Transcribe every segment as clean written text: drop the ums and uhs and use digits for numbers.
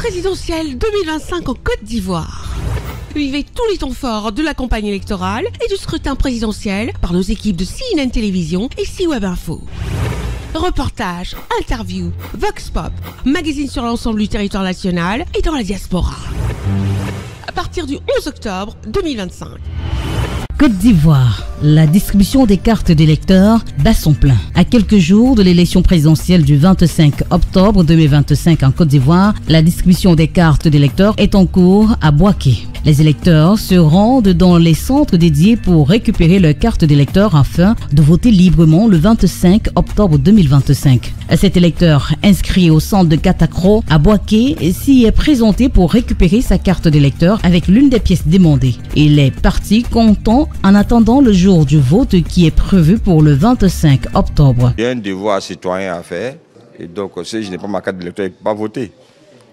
présidentielle 2025 en Côte d'Ivoire. Vivez tous les temps forts de la campagne électorale et du scrutin présidentiel par nos équipes de CNN Télévision et C-Web Info. Reportages, interviews, Vox Pop, magazine sur l'ensemble du territoire national et dans la diaspora. À partir du 11 octobre 2025. Côte d'Ivoire, la distribution des cartes d'électeurs bat son plein. À quelques jours de l'élection présidentielle du 25 octobre 2025 en Côte d'Ivoire, la distribution des cartes d'électeurs est en cours à Bouaké. Les électeurs se rendent dans les centres dédiés pour récupérer leurs cartes d'électeurs afin de voter librement le 25 octobre 2025. Cet électeur inscrit au centre de Katakro à Bouaké s'y est présenté pour récupérer sa carte d'électeur avec l'une des pièces demandées. Il est parti content en attendant le jour du vote qui est prévu pour le 25 octobre. Il y a un devoir citoyen à faire et donc si je n'ai pas ma carte d'électeur, je ne peux pas voter.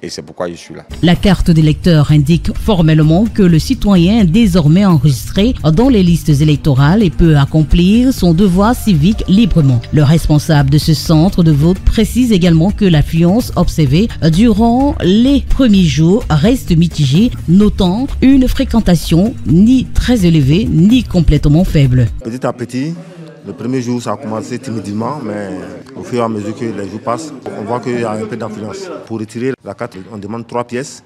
Et c'est pourquoi je suis là. La carte d'électeur indique formellement que le citoyen est désormais enregistré dans les listes électorales et peut accomplir son devoir civique librement. Le responsable de ce centre de vote précise également que l'affluence observée durant les premiers jours reste mitigée, notant une fréquentation ni très élevée ni complètement faible. Petit à petit, le premier jour, ça a commencé timidement, mais au fur et à mesure que les jours passent, on voit qu'il y a un peu d'influence. Pour retirer la carte, on demande 3 pièces.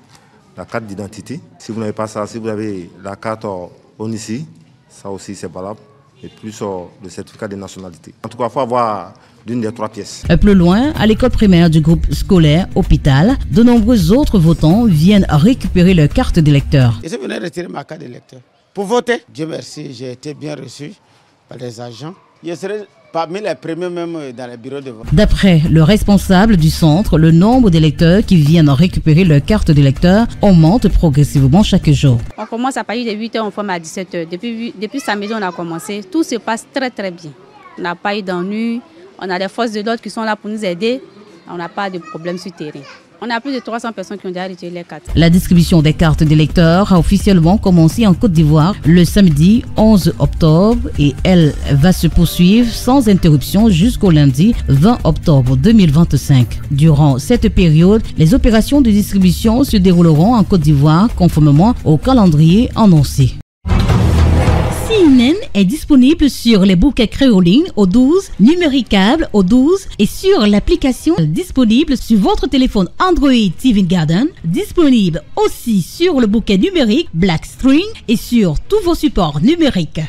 La carte d'identité. Si vous n'avez pas ça, si vous avez la carte ONICI, ça aussi c'est valable. Et plus le certificat de nationalité. En tout cas, il faut avoir l'une des 3 pièces. Plus loin, à l'école primaire du groupe scolaire Hôpital, de nombreux autres votants viennent récupérer leur carte d'électeur. Je venais retirer ma carte d'électeur. Pour voter, Dieu merci, j'ai été bien reçu par les agents. Je serai parmi les premiers même dans les bureaux de vote. D'après le responsable du centre, le nombre d'électeurs qui viennent récupérer leur carte d'électeur augmente progressivement chaque jour. On commence à partir de 8h, on forme à 17h. Depuis samedi, on a commencé. Tout se passe très très bien. On n'a pas eu d'ennui. On a des forces de l'ordre qui sont là pour nous aider. On n'a pas de problème sur le terrain. On a plus de 300 personnes qui ont déjà retiré les cartes. La distribution des cartes d'électeurs a officiellement commencé en Côte d'Ivoire le samedi 11 octobre et elle va se poursuivre sans interruption jusqu'au lundi 20 octobre 2025. Durant cette période, les opérations de distribution se dérouleront en Côte d'Ivoire conformément au calendrier annoncé. CNN est disponible sur les bouquets créolines au 12, numéricable au 12 et sur l'application disponible sur votre téléphone Android TV Garden, disponible aussi sur le bouquet numérique Blackstream et sur tous vos supports numériques.